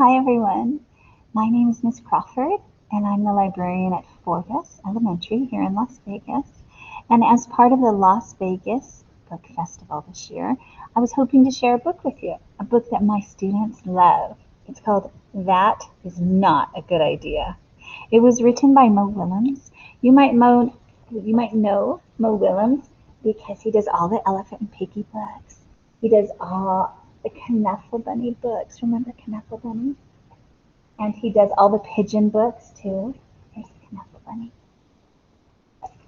Hi everyone, my name is Miss Crawford and I'm the librarian at Forgus Elementary here in Las Vegas. And as part of the Las Vegas Book Festival this year, I was hoping to share a book with you, a book that my students love. It's called That Is Not a Good Idea. It was written by Mo Willems. You might know Mo Willems because he does all the Elephant and Piggy books. He does all the Knuffle Bunny books. Remember Knuffle Bunny? And he does all the pigeon books too. There's Knuffle Bunny.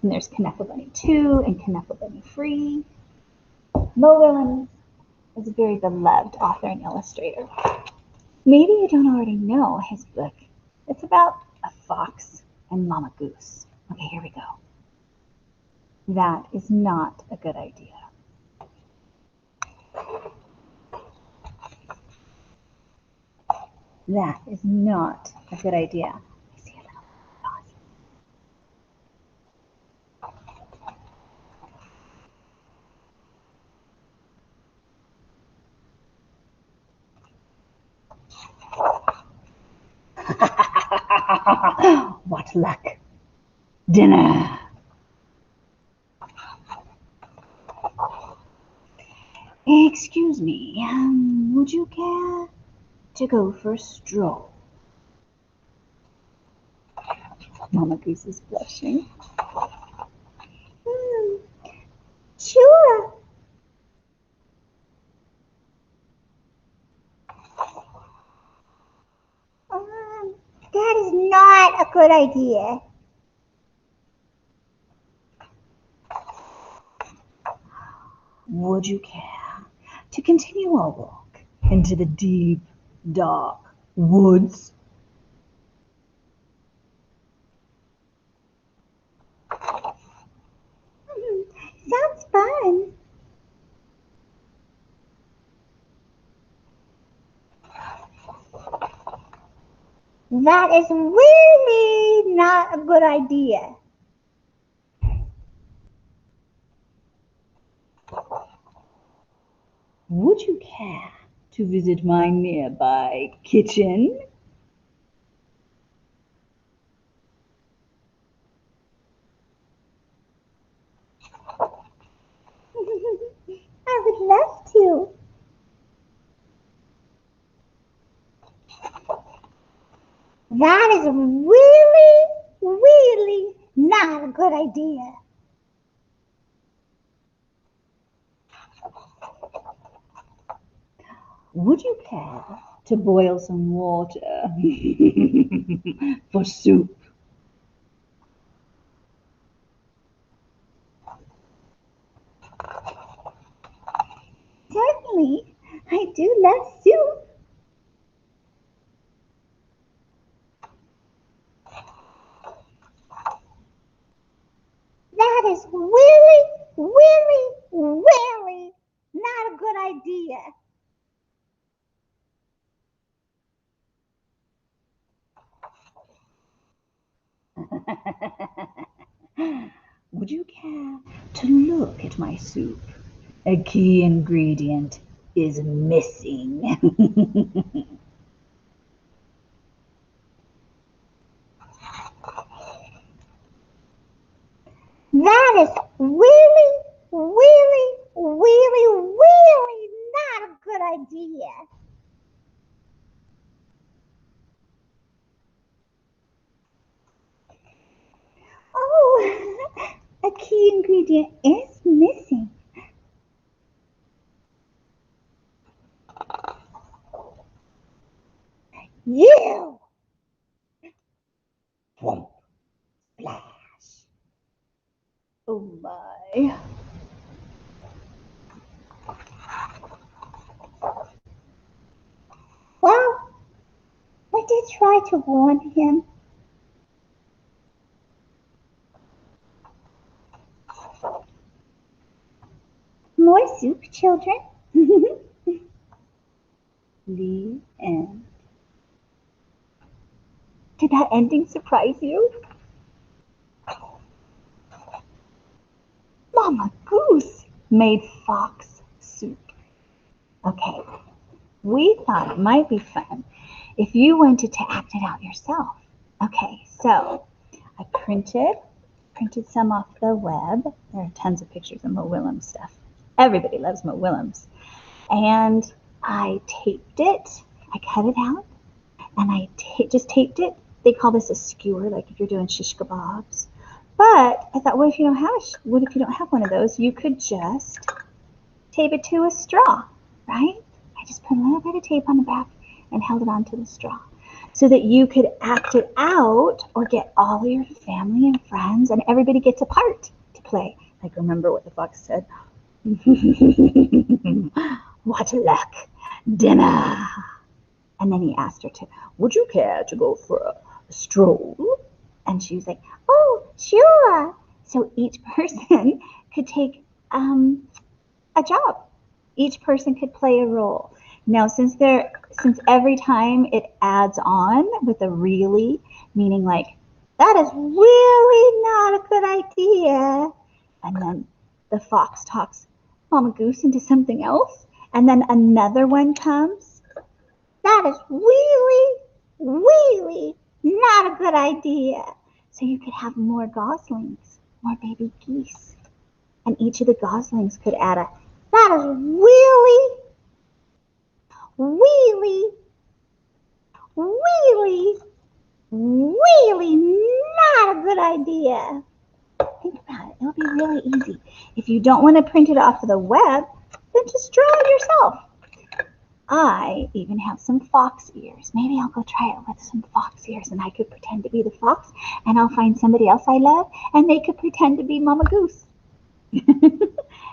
And there's Knuffle Bunny 2 and Knuffle Bunny Free. Mo Willems is a very beloved author and illustrator. Maybe you don't already know his book. It's about a fox and Mama Goose. Okay, here we go. That is not a good idea. That is not a good idea. I see a little pause. What luck. Dinner. Excuse me, would you care to go for a stroll? Mama Goose is blushing. Sure. That is not a good idea. Would you care to continue our walk into the deep, dark woods? Sounds fun. That is really not a good idea. Would you care to visit my nearby kitchen? I would love to. That is really, really not a good idea. Would you care to boil some water for soup? Certainly, I do love soup. That is really, really, really not a good idea. Would you care to look at my soup? A key ingredient is missing. That is really, really, really, really not a good idea. Oh, a key ingredient is missing. You! Whomp, splash. Oh my. Well, we did try to warn him. More soup, children. The end. Did that ending surprise you? Mama Goose made fox soup. Okay, we thought it might be fun if you wanted to act it out yourself. Okay, so I printed some off the web. There are tons of pictures of Mo Willems stuff. Everybody loves Mo Willems. And I taped it. I cut it out, and I just taped it. They call this a skewer, like if you're doing shish kebabs. But I thought, what if you don't have one of those? You could just tape it to a straw, right? I just put a little bit of tape on the back and held it onto the straw, so that you could act it out or get all of your family and friends, and everybody gets a part to play. Like, remember what the fox said? What luck, dinner. And then he asked her would you care to go for a stroll? And she was like, oh, sure. So each person could take a job. Each person could play a role. Now, since every time it adds on with a really, meaning like, that is really not a good idea. And then the fox talks Mama Goose into something else. And then another one comes. That is really, really not a good idea. So you could have more goslings, more baby geese. And each of the goslings could add that is really, really, really, really not a good idea. Think about it. It'll be really easy. If you don't want to print it off of the web, then just draw it yourself. I even have some fox ears. Maybe I'll go try it with some fox ears, and I could pretend to be the fox, and I'll find somebody else I love, and they could pretend to be Mama Goose.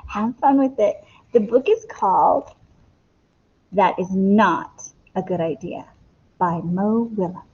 Have fun with it. The book is called That Is Not a Good Idea by Mo Willems.